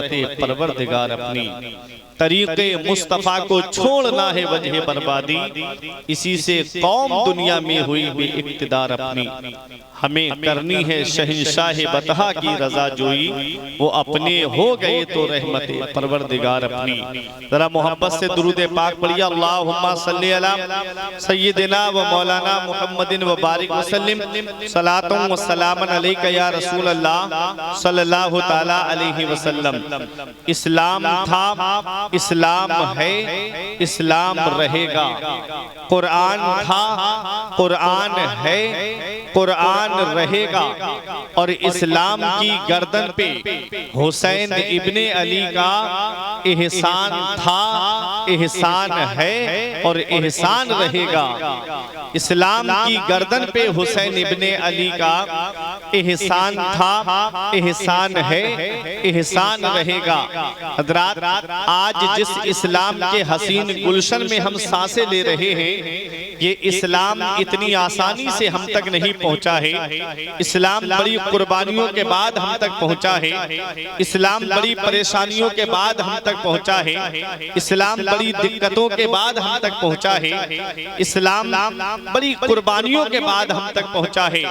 परवरदिगार अपनी तरीक़े मुस्तफ़ा को छोड़ना है वजह बर्बादी, इसी से कौम दुनिया में हुई बेइक़्तिदार अपनी। हमें करनी है शहंशाह बतहा की रजा जोई, वो अपने हो गए तो रहमत परवरदिगार अपनी। जरा मोहब्बत से दुरूद पाक पढ़िए, अल्लाहुम्मा सल्ली अला सय्यिदिना व मौलाना मुहम्मदिन व बारिक वसल्लिम सलातुम व सलामन अलैका या रसूल अल्लाह सल्लल्लाहु तआला अलैहि वसल्लम। इस्लाम था, इस्लाम है, इस्लाम रहेगा। कुरान था, कुरान है, कुरान रहेगा। और इस्लाम की गर्दन पे हुसैन इब्ने अली का एहसान था, एहसान है और एहसान रहेगा। इस्लाम की गर्दन पे हुसैन इब्ने अली का एहसान था, एहसान है, एहसान रहेगा। हज़रात, आज जिस इस्लाम के हसीन गुलशन में हम सांसें ले रहे हैं, ये इस्लाम इतनी आसानी से हम तक नहीं पहुंचा है। इस्लाम बड़ी कुर्बानियों के बाद हम तक पहुंचा है। इस्लाम बड़ी परेशानियों के बाद हम तक पहुंचा है। इस्लाम बड़ी दिक्कतों के बाद हम तक पहुंचा है। इस्लाम बड़ी कुर्बानियों के बाद हम तक पहुंचा है।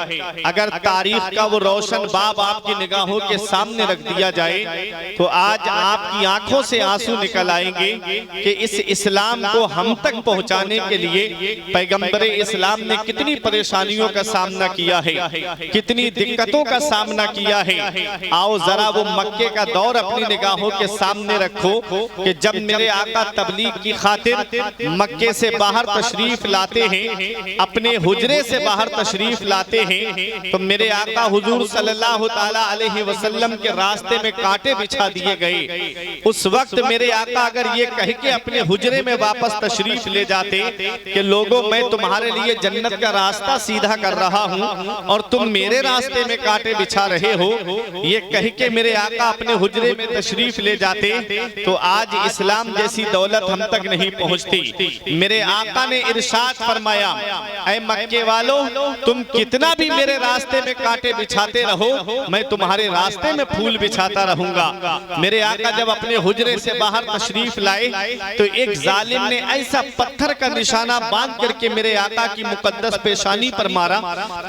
अगर तारीख का वो रोशन बाब आपकी निगाहों के सामने रख दिया जाए तो आज आपकी आंखों से आंसू निकल आएंगे कि इस इस्लाम को हम तक पहुंचाने के लिए पैगंबर इस्लाम ने कितनी परेशानियों का सामना किया है, कितनी दिक्कतों का सामना किया है। आओ जरा वो मक्के का दौर अपनी निगाहों के सामने रखो कि जब मेरे आका तबलीग की खातिर मक्के से बाहर तशरीफ लाते हैं, अपने हुजरे से बाहर तशरीफ लाते हैं, तो मेरे आका हुजूर सल्लल्लाहु ताला अलैहि वसल्लम के रास्ते में कांटे बिछा दिए गए। उस वक्त मेरे आका अगर ये कह के अपने हुजरे में वापस तशरीफ ले जाते कि लोगों, मैं तुम्हारे लिए जन्नत का रास्ता सीधा कर रहा हूँ और तुम मेरे रास्ते में कांटे बिछा रहे हो, ये कह के मेरे आका अपने हुजरे में तशरीफ ले जाते तो आज इस्लाम जैसी दौलत हम तक नहीं पहुँचती। मेरे आका ने इरशाद फरमाया, ऐ मक्के वालों, तुम कितना भी मेरे रास्ते में कांटे बिछाते रहो, मैं तुम्हारे रास्ते में फूल बिछाता रहूंगा। मेरे आका जब अपने हुजरे से बाहर तशरीफ लाए तो एक जालिम ने ऐसा पत्थर का निशाना बांध करके मेरे आका की मुकद्दस पेशानी पर मारा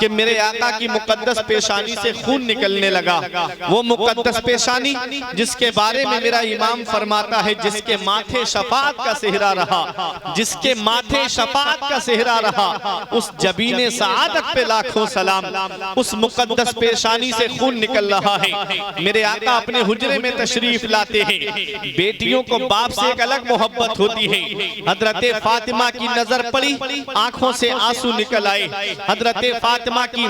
कि मेरे आका की मुकद्दस पेशानी से खून निकलने लगा। वो मुकद्दस पेशानी जिसके बारे में मेरा इमाम फरमाता है, जिसके माथे शफाअत का सेहरा रहा, जिसके माथे शफाअत का सेहरा रहा, उस जबीने सआदत पे लाखों सलाम। उस मुकद्दस पेशानी से खून निकल रहा है। मेरे आका अपने हुजरे में तशरीफ लाते हैं। बेटियों को बाप से एक अलग मोहब्बत होती है। हजरत फातिमा की नजर पड़ी, आंखों से आंसू निकल आए। हजरत फातिमा की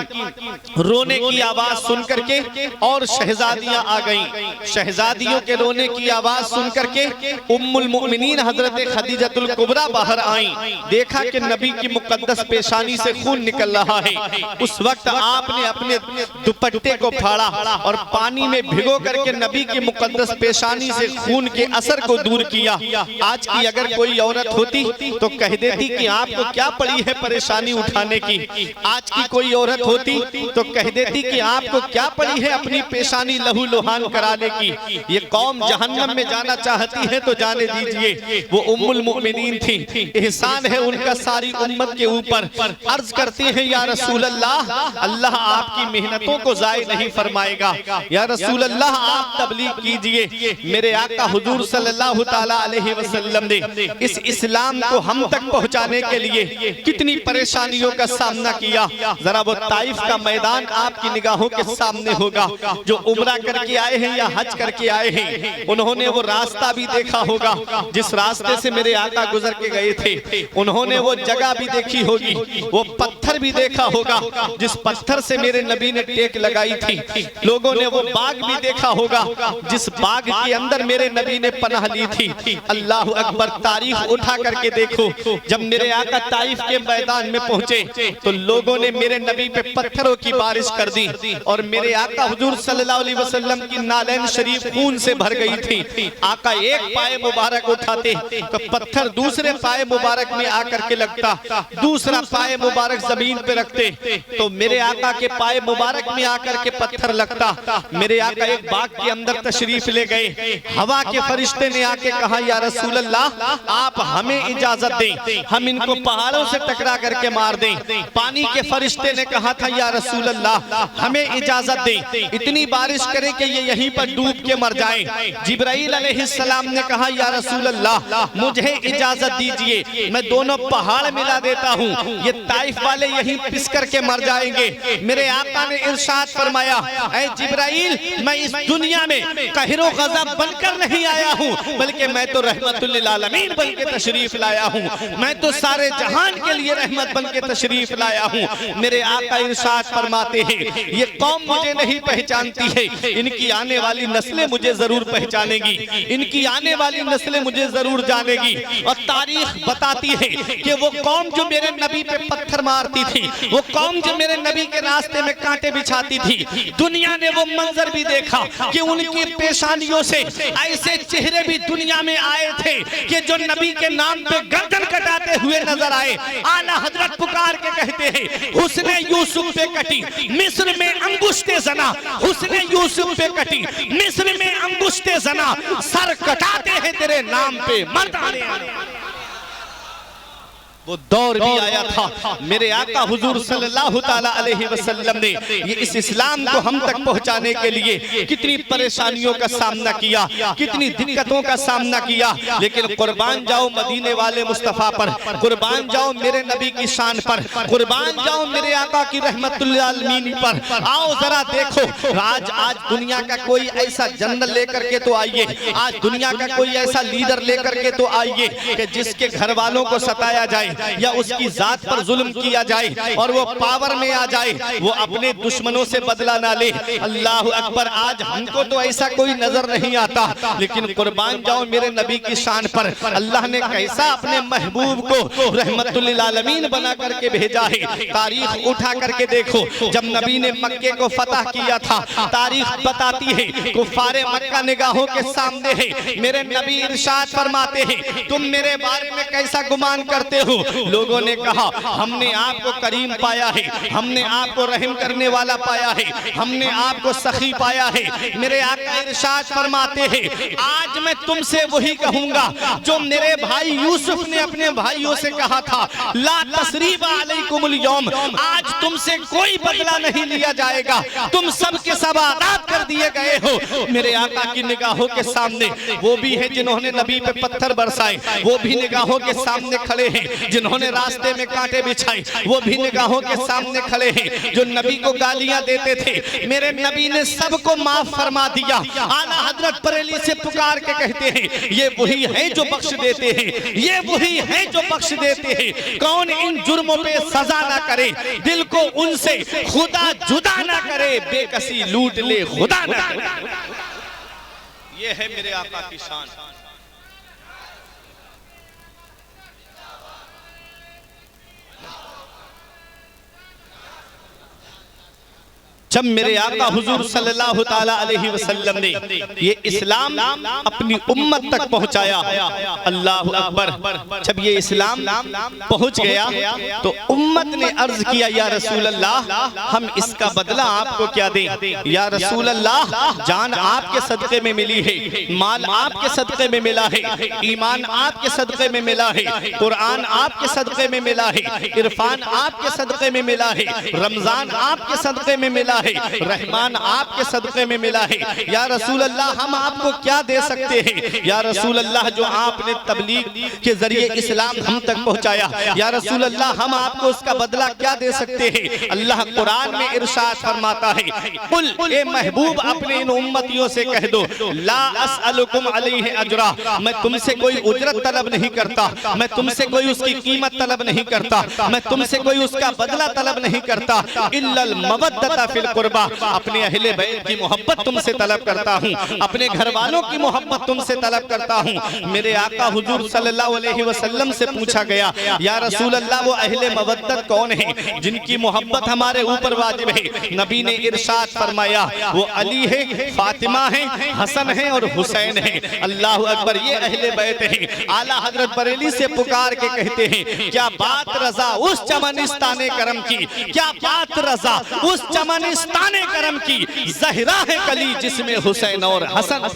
रोने की आवाज सुन करके और शहजादियां आ गईं। शहजादियों के रोने की आवाज सुन करके उम्मुल मोमिनीन हजरत खदीजतुल कुबरा बाहर आईं। देखा कि नबी की मुकद्दस पेशानी से खून निकल रहा है। उस वक्त आपने अपने दुपट्टे को फाड़ा और पानी में भिगो करके नबी की मुकद्दस पेशानी से खून के असर को दूर किया। आज की अगर कोई औरत होती तो कह देती कि आपको क्या पड़ी है परेशानी उठाने की। आज की कोई औरत होती तो कह देती कि आपको क्या पड़ी है अपनी पेशानी लहू लुहान कराने की। ये कौम जहन्नम में जाना चाहती है तो जाने दीजिए। वो उम्मुल मोमिनीन थी, एहसान है उनका सारी उम्मत के ऊपर। अर्ज करते हैं, या रसूल अल्लाह, अल्लाह आपकी मेहनतों को जाय नहीं फरमाएगा। या रसूल अल्लाह, आप तबलीग कीजिए। मेरे आका हुजूर सल्लल्लाहु ताला अलैहि वसल्लम ने इस इस्लाम को हम तक पहुंचाने के लिए कितनी परेशानियों का सामना किया। जरा वो ताइफ का मैदान आपकी निगाहों के सामने होगा। जो उम्रा करके आए हैं या हज करके आए हैं, उन्होंने वो रास्ता भी देखा होगा जिस रास्ते से मेरे आका गुजर के गए थे। उन्होंने वो जगह भी देखी होगी, वो पत्थर भी देखा होगा जिस पत्थर से मेरे नबी ने टेक लगाई थी। लोगों ने वो बाग भी देखा होगा जिस बाग के अंदर मेरे नबी ने पनाह ली थी। अल्लाह अकबर, तारीख उठा करके देखो, जब मेरे आका ताइफ के मैदान में पहुंचे तो लोगों ने मेरे नबी पे पत्थरों की बारिश कर दी और मेरे आका हुजूर सल्लल्लाहु अलैहि वसल्लम की नालैन शरीफ खून से भर गई थी। आका एक पाए मुबारक उठाते तो पत्थर दूसरे पाए मुबारक में आकर के लगता, दूसरा पाए मुबारक जमीन पे रखते तो मेरे आका के पाए मुबारक में आकर के पत्थर लगता। मेरे आका एक बाग के अंदर तशरीफ ले गए, हवा के फरिश्ते ने आके कहा या रसूल अल्लाह आप हमें इजाजत दें, हम इनको पहाड़ों से टकरा करके मार दें। पानी के फरिश्ते ने कहा था या रसूल अल्लाह हमें इजाजत दें, इतनी बारिश करें कि ये यहीं पर डूब के मर जाएं। जिब्राइल अलैहिस्सलाम ने कहा या रसूल अल्लाह मुझे इजाजत दीजिए, मैं दोनों पहाड़ मिला देता हूँ, ये ताइफ वाले यहीं पिस करके मर जाएंगे। मेरे आका ने इरशाद फरमाया ऐ जिब्राइल मैं इस दुनिया में कहरो गज़ब बनकर नहीं आया हूँ, बल्कि मैं तो रहमतुल लिल आलमीन बन के तशरीफ लाया हूँ, मैं तो सारे जहान के लिए रहमत बन के तशरीफ लाया हूँ। मेरे आका इरशाद फरमाते हैं ये कौम मुझे नहीं पहचानती है, इनकी आने वाली नस्लें मुझे जरूर पहचानेगी, इनकी आने वाली नस्लें मुझे जरूर जानेगी। और तारीख बताती है कि वो कौम जो मेरे नबी पे पत्थर मारती थी, वो कौम जो मेरे नबी के रास्ते में कांटे बिछाती थी, दुनिया ने वो मंजर भी देखा कि उनकी पेशानियों से ऐसे चेहरे भी दुनिया में आए थे कि जो नबी के नाम पे गर्दन कटाते हुए नजर आए। आला हजरत पुकार के कहते हैं हुस्ने यूसुफ पे कटी मिस्र में अंगुश्ते जना, हुस्ने यूसुफ पे कटी मिस्र में अंगुश्ते जना, सर कटाते हैं तेरे नाम पे मर्दाने। वो दौर भी आया था मेरे आका हुजूर सल्लल्लाहु ताला अलैहि वसल्लम ने ये इस इस्लाम को हम तक पहुंचाने के लिए कितनी परेशानियों का सामना किया, कितनी दिक्कतों का सामना किया, लेकिन कुर्बान जाओ मदीने वाले मुस्तफा पर, कुर्बान जाओ मेरे नबी की शान पर, कुर्बान जाओ मेरे आका की रहमतुल लिल आलमीन पर। आओ जरा देखो आज दुनिया का कोई ऐसा जनरल लेकर के तो आइए, आज दुनिया का कोई ऐसा लीडर लेकर के तो आइए कि जिसके घर वालों को सताया जाए या उसकी जात पर जुल्म किया जाए और वो पावर में आ जाए, वो अपने दुश्मनों से बदला ना ले। अल्लाह अकबर, आज हमको तो ऐसा कोई नजर नहीं आता, लेकिन कुर्बान जाओ मेरे नबी की शान पर अल्लाह ने कैसा अपने महबूब को रहमतुल लिल आलमीन बना करके भेजा है। तारीख उठा करके देखो, जब नबी ने मक्के को फतह किया था, तारीख बताती है कुफारे मक्का निगाहों के सामने है। मेरे नबी इरशाद फरमाते हैं तुम मेरे बारे में कैसा गुमान करते हो? लोगों ने कहा हमने आपको करीम पाया है, हमने आपको रहम करने वाला पाया है, हमने आपको सखी पाया है। मेरे आका इरशाद फरमाते हैं आज मैं तुमसे वही कहूंगा जो मेरे भाई यूसुफ ने अपने भाइयों से कहा था, ला तसरीबा अलैकुमुल यौम, आज तुमसे कोई बदला नहीं लिया जाएगा, तुम सब के सब आजाद कर दिए गए हो। मेरे आका की निगाहों के सामने वो भी है जिन्होंने नबी पे पत्थर बरसाए, वो भी निगाहों के सामने खड़े हैं जिन्होंने रास्ते में कांटे बिछाए, वो भी निगाहों के सामने खड़े हैं जो नबी को गालियां देते थे। मेरे नबी ने सबको माफ फरमा दिया। आला हजरत बरेली से पुकार के कहते हैं ये वही है जो बख्श देते हैं, ये वही है जो बख्श देते हैं। कौन इन जुर्मों पे सजा ना करे, दिल को उनसे खुदा जुदा ना करे, बेकसी लूट ले खुदा ना करे। ये है मेरे आका की शान। जब मेरे आका हुजूर सल्लल्लाहु ताला अलैहि वसल्लम ने ये इस्लाम अपनी उम्मत तक पहुंचाया, अल्लाह अकबर, जब ये इस्लाम पहुंच गया तो उम्मत ने अर्ज किया या रसूल अल्लाह हम इसका बदला आपको क्या दें? या रसूल अल्लाह जान आपके सदक़े में मिली है, माल आपके सदक़े में मिला है, ईमान आपके सदक़े में मिला है, कुरान आपके सदक़े में मिला है, इरफान आपके सदक़े में मिला है, रमजान आपके सदक़े में मिला है, रहमान आपके सदक़े में मिला है। या रसूल अल्लाह हम आपको क्या दे सकते हैं? या रसूल अल्लाह जो आपने तबलीग के जरिए इस्लाम हम तक पहुंचाया, या रसूल अल्लाह हम आपको उसका बदला क्या दे सकते हैं? अल्लाह कुरान में इरशाद फरमाता है कुल, ए महबूब अपने इन उम्मतियों से कह दो ला अस्अलुकुम अलैहि अजरा, मैं तुमसे कोई उजरत तलब नहीं करता, मैं तुमसे कोई उसकी कीमत तलब नहीं करता, मैं तुमसे कोई उसका बदला तलब नहीं करता, इल्लल मवद्दता फिल कुर्बा, अपने अहले बैत की मोहब्बत तुमसे तलब करता हूँ, अपने घर वालों की मोहब्बत तुमसे तलब करता हूँ। मेरे आका हुजूर सल्लल्लाहु अलैहि वसल्लम से पूछा गया, या रसूल अल्लाह वो अहले मवद्दत कौन है जिनकी मोहब्बत हमारे ऊपर वाजिब है? नबी ने इरशाद फरमाया, वो अली है, फातिमा है, हसन है और हुसैन है। अल्लाह अकबर, ये अहले बैत हैं। आला हजरत बरेली से पुकार के कहते हैं, क्या बात रजा उस चमनिस्ताने करम की, क्या बात रजा उस चमनिस्ताने करम की, ज़हरा है कली जिसमें हुसैन और हसन।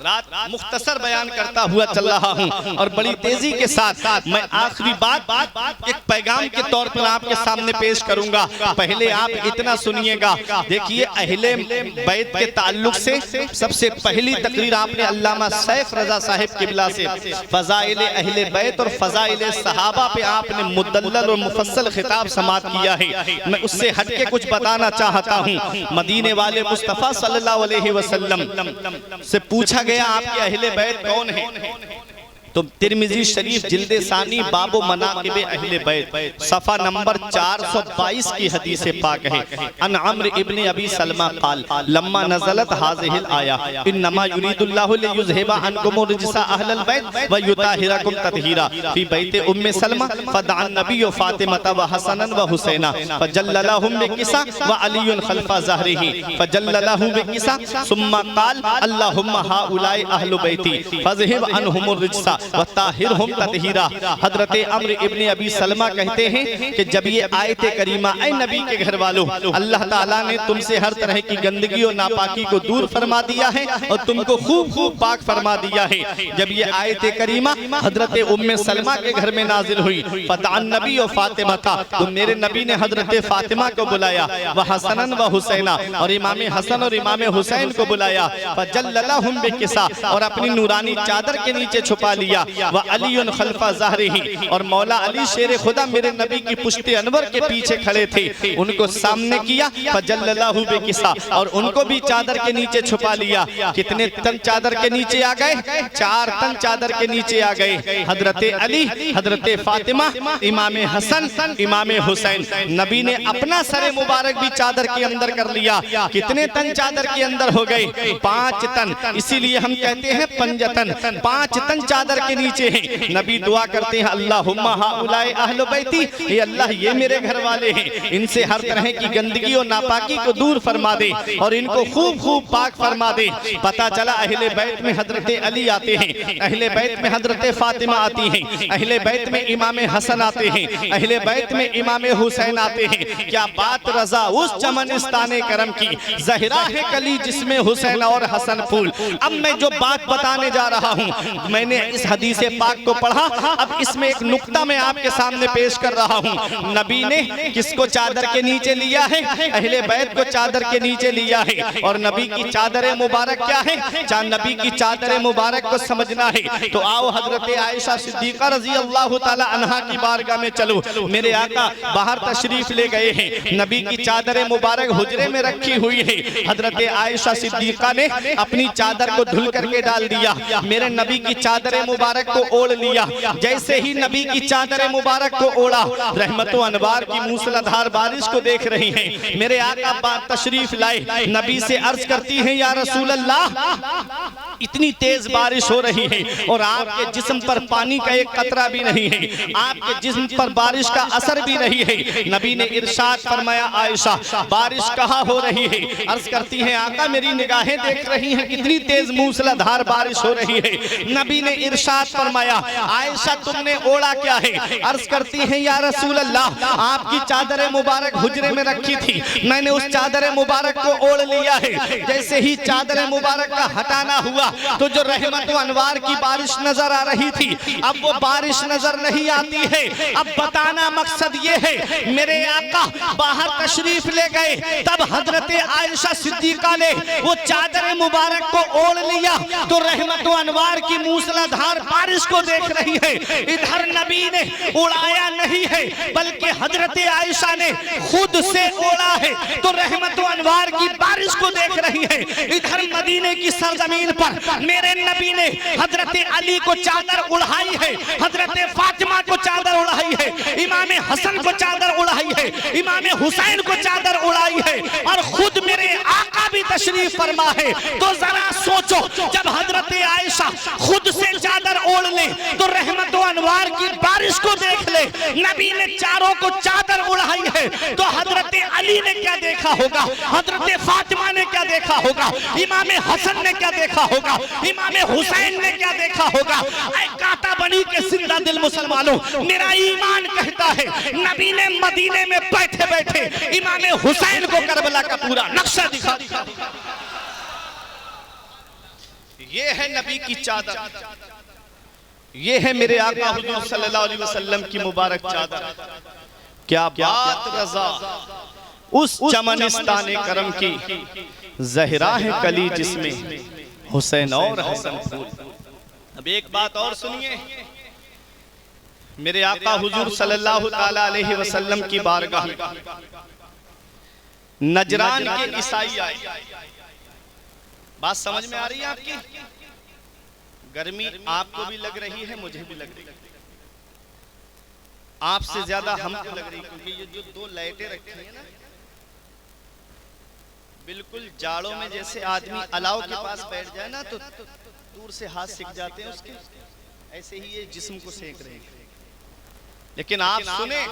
रात मुख्तसर बयान करता हुआ चल रहा हूँ और बड़ी तेजी के साथ मैं आखिरी बात एक पैगाम के तौर पर आपके सामने पेश करूंगा। पहले आप इतना सुनिएगा। देखिए, अहले बैत के ताल्लुक से सबसे पहली तकरीर आपने अल्लामा सैफ रजा साहिब किबला से फजाइल अहले बैत और फजाइल सहाबा पे आपने मुदल्लल और मुफस्सल खिताब समात किया है। मैं उससे हटके कुछ बताना चाहता हूँ। मदीने वाले मुस्तफ़ा सल्लल्लाहु अलैहि वसल्लम से पूछा गया, आपके अहले बैत कौन है? तो तिरमिजी शरीफ जिल्द सानी बाबो मनाकिबे अहले बैत सफ़ा नंबर 422 की हदीस पाक है। अन अम्र इब्न अबी सलमा क़ाल लम्मा नज़लत हाज़िहिल आया इन्नमा युरीदुल्लाहु लियुज़हिबा अन्कुम रिजसा अहलल बैत व युताहिरकुम तत्हीरा फी बैत उम्मे सलमा फदअन नबी व फातिमा व हसनन व हुसैना फजल्ललहुम बिकिसा व अलीयुन खल्फा ज़हरिही फजल्ललहु बिकिसा सुम्मा क़ाल अल्लाहुम्मा हाउलाई अहलु बैती फज़हिब अन्हुमुर रिजसा वताहिरहुम ततहीरा। हजरत अम्र इब्ने अबी सलमा कहते हैं कि जब ये आयते करीमा, ऐ नबी के घर वालों, अल्लाह ताला ने तुमसे हर तरह की गंदगी और नापाकी को दूर फरमा दिया है और तुमको खूब खूब पाक फरमा दिया है। जब ये आयते करीमा हजरत उम्मे सलमा के घर में नाजिल हुई, फदान नबी और फातिमा था, तो मेरे नबी ने हजरत फातिमा को बुलाया, वह हसनन व हुसैना, और इमाम हसन और इमाम हुसैन को बुलाया, फजल्ललहुम बिकिसा, और अपनी नूरानी चादर के नीचे छुपा लिया, व अलीयुन खल्फा ज़हरिही, और मौला अली शेर खुदा मेरे नबी की पुश्ते अनवर के पीछे खड़े थे, उनको सामने किया, फजल्ललहु बिकिसा, और उनको भी चादर के नीचे छुपा लिया। कितने तन चादर के नीचे आ गए? 4 तन चादर के नीचे आ गए। हजरत अली, हजरत फातिमा, इमाम हसन, इमाम हुसैन। नबी ने अपना सरे मुबारक भी चादर के अंदर कर लिया। कितने तन चादर के अंदर हो गए? 5 तन। इसीलिए हम कहते हैं पंजतन। 5 तन चादर के नीचे हैं। नबी दुआ करते हैं, अल्लाहुम्मा हाउलाई अहलु बैती, ये अल्लाह ये मेरे घर वाले हैं, इनसे हर तरह की गंदगी और नापाकी को दूर फरमा दे और इनको खूब खूब पाक फरमा दे। पता चला अहले बैत में हजरत अली आते हैं, अहले बैत में हजरत फातिमा आती हैं, अहले बैत में इमाम हसन आते हैं, अहले बैत में इमाम हुसैन आते हैं। क्या बात रजा उस चमनिस्ताने करम की, ज़हरा है कली जिसमें हुसैन और हसन फूल। अब मैं जो बात बताने जा रहा हूँ, मैंने इस हदीस पाक को पढ़ा, अब इसमें एक नुक्ता मैं आपके सामने पेश कर रहा हूँ। नबी ने किसको चादर के नीचे लिया है? अहले बैत को चादर के नीचे लिया है। और नबी की चादर मुबारक क्या है? नबी की चादर मुबारक को समझना है तो आओ हजरत आयशा सिद्दीका रजी अल्लाह ताला अन्हा की बारगाह में चलो। मेरे आका बाहर तशरीफ ले गए हैं, नबी की चादर मुबारक हुजरे में रखी हुई है। हजरत आयशा सिद्दीका ने अपनी चादर को धुल करके डाल दिया, मेरे नबी की चादर मुबारक को ओढ़ लिया। जैसे ही नबी की चादर मुबारक को ओढ़ा, रहमतों अनवार की मूसलाधार बारिश को देख रही हैं। मेरे आका तशरीफ लाए, नबी से अर्ज करती हैं, या रसूल अल्लाह इतनी तेज बारिश हो रही है और आपके जिस्म पर पानी का एक कतरा भी नहीं है, आपके जिस्म पर बारिश का असर भी नहीं है। नबी ने इरशाद फरमाया, आयशा बारिश कहाँ हो रही है? अर्ज करती हैं, आका मेरी निगाहें देख रही हैं कितनी तेज मूसलाधार बारिश हो रही है। नबी ने इरशाद फरमाया, आयशा तुमने ओढ़ा क्या है? अर्ज करती हैं, या रसूल अल्लाह आपकी चादर मुबारक हुजरे में रखी थी, मैंने उस चादर मुबारक को ओढ़ लिया है। जैसे ही चादर मुबारक का हटाना हुआ तो जो रहमत व अनवार की बारिश नजर आ रही थी, अब वो बारिश नजर नहीं आती है। अब बताना मकसद ये है, मेरे आका बाहर तशरीफ ले गए, तब हजरत आयशा सिद्दीका ने वो चादर मुबारक को ओढ़ लिया तो रहमत व अनवार की मूसलाधार बारिश को देख रही है। इधर नबी ने उड़ाया नहीं है, बल्कि हजरत आयशा ने खुद से ओढ़ा है तो रहमत व अनवार की बारिश को देख रही है। इधर मदीने की सरजमीन पर मेरे नबी ने हजरत अली को चादर उड़ाई है, हजरत फातिमा को चादर उड़ाई है, इमाम हसन को चादर उड़ाई है, इमाम हुसैन को चादर उड़ाई है, और खुद मेरे आका भी तशरीफ फरमा है। तो जरा सोचो, जब हजरत आयशा खुद से चादर ओढ़ ले तो रहमत व अनवार की बारिश को देख ले। नबी ने चारों को चादर उड़ाई है, तो हजरत अली ने क्या देखा होगा, हजरत फातिमा ने क्या देखा होगा, इमाम हसन ने क्या देखा होगा, इमाम हुसैन ने क्या देखा होगा। ऐ कांटा बनी के जिंदा दिल मुसलमानों, मेरा ईमान कहता है नबी ने मदीने में बैठे बैठे इमाम हुसैन को करबला का पूरा नक्शा दिखा। ये है नबी की चादर, ये है मेरे आका हुजूर सल्लल्लाहु अलैहि वसल्लम की मुबारक चादर। क्या बात रज़ा उस चमनिस्तान करम की, ज़हरा है कली जिसमें हुसैन और हसन फूल। अब एक बात और सुनिए, मेरे आका हुजूर सल्लल्लाहु ताला अलैहि वसल्लम की बारगाह नजरान के ईसाई आए। बात समझ में आ रही है आपकी? गर्मी आपको भी लग रही है, मुझे भी लग रही है, आपसे ज्यादा हमको लग रही है, क्योंकि ये जो दो लाइटें रखी हैं ना, बिल्कुल जाड़ों में जैसे आदमी अलाव के पास बैठ जाए ना तो दूर से हाथ सिक जाते हैं उसके, ऐसे ही ये जिस्म को सेक रहे हैं। लेकिन आप सुने,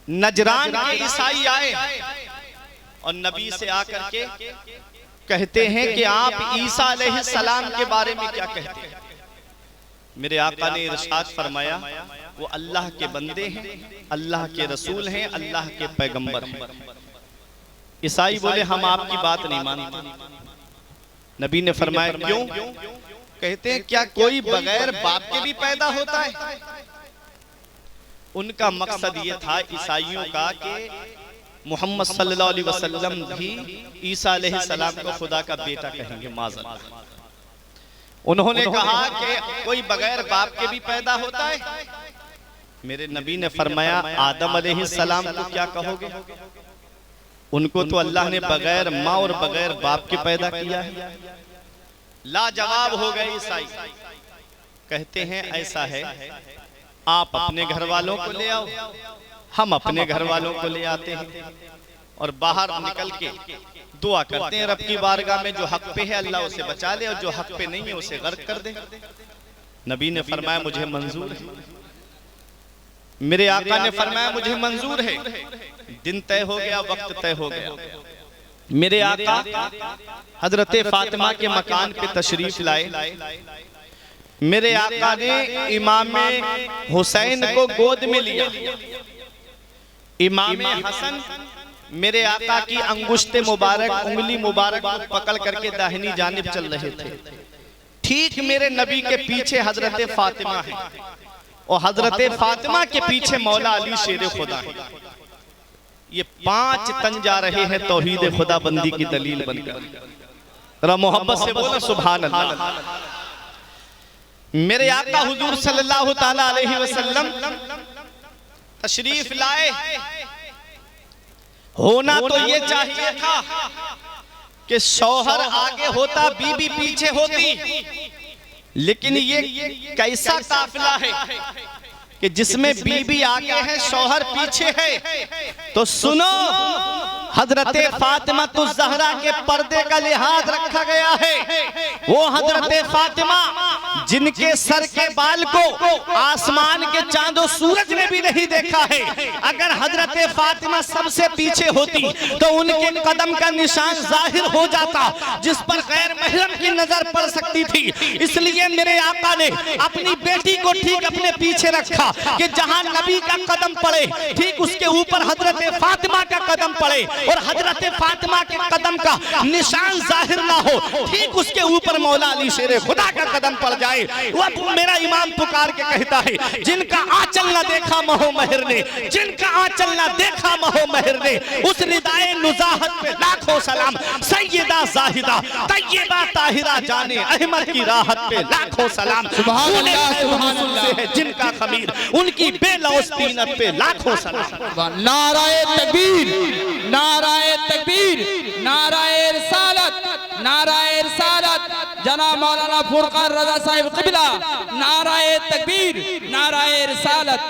नजरान के ईसाई आए और नबी से आकर के कहते हैं कि आप ईसा अलैहिस्सलाम के बारे में क्या कहते हैं। मेरे आका ने इरशाद फरमाया, वो अल्लाह के बंदे हैं, अल्लाह के रसूल हैं, अल्लाह के पैगंबर हैं। ईसाई बोले हम आपकी बात नहीं मानते। नबी ने फरमाया क्यों? कहते हैं क्या कोई बगैर बाप के भी पैदा होता है? उनका मकसद ये था ईसाइयों का कि मोहम्मद सल्लल्लाहु अलैहि वसल्लम भी ईसा अलैहिस्सलाम को खुदा का बेटा कहेंगे, माज़अल्लाह। उन्होंने कहा कि कोई बगैर बाप के भी पैदा होता है। मेरे नबी ने फरमाया आदम अलैहिस्सलाम को क्या कहोगे? उनको तो अल्लाह ने बगैर माँ और बगैर बाप के पैदा किया है। लाजवाब हो गए ईसाई। कहते हैं ऐसा है, आप अपने घर वालों को ले आओ, हम अपने घर वालों को ले आते हैं और बाहर निकल के दुआ करते हैं रब की बारगाह में, जो हक पे है अल्लाह उसे बचा ले और जो हक पे नहीं है उसे गर्क कर दे। नबी ने फरमाया मुझे मंजूर है। मेरे आका ने फरमाया मुझे मंजूर है। दिन तय हो गया, वक्त तय हो गया। मेरे आका हजरत फातिमा के मकान पे तशरीफ लाए। मेरे आका ने इमाम हुसैन को गोद में लिया। इमाम हसन मेरे आका की अंगुश्ते मुबारक, उंगली मुबारक को पकड़ करके दाहिनी जानिब चल रहे थे। ठीक मेरे नबी के पीछे हजरत फातिमा है और हजरत फातिमा के पीछे मौला अली शेर खुदा है। ये 5 तन जा रहे हैं तौहीद खुदा बंदी की दलील बनकर। जरा मोहब्बत से बोलो सुभान अल्लाह। मेरे आका हुजूर सल्लल्लाहु ताला अलैहि वसल्लम तशरीफ लाए। होना तो ये चाहिए था कि शौहर आगे होता, बीबी पीछे होती, लेकिन ये कैसा काफिला है कि जिसमें बीबी आगे है शौहर पीछे है। तो सुनो, हजरत फातिमा तो ज़हरा के पर्दे का लिहाज रखा गया है। वो हजरत फातिमा जिनके सर के बाल को आसमान के चांदो सूरज ने भी नहीं देखा है, अगर हजरत फातिमा सबसे पीछे होती तो उनके कदम का निशान जाहिर हो जाता, जिस पर गैर महरम की नजर पड़ सकती थी। इसलिए मेरे आका ने अपनी बेटी को ठीक अपने पीछे रखा कि जहां नबी का कदम पड़े ठीक उसके ऊपर हजरत फातिमा का कदम पड़े और हजरत फातिमा के कदम का निशान जाहिर ना हो, ठीक उसके ऊपर मौला अली शेर खुदा का कदम पड़ जाए। वो मेरा इमाम पुकार के कहता है, जिनका आंचल ना देखा महो महर ने, जिनका आंचल ना देखा महो महर ने, उस रिदाए नुज़ाहत पे लाखों सलाम। सैयदा जाहिदा तैयबा ताहिरा जाने अहमद की राहत पे लाखों सलाम। सुभान अल्लाह सुभान अल्लाह। जिनका खमीर उनकी बेलौस तीनत पे लाखों सलाम। नाराए तकबीर, नाराए तकबीर, नाराए रिसालत, नाराए जनाब मौलाना फुरकान रजा साहिब क़िबला, नाराए तकबीर, नाराए रिसालत।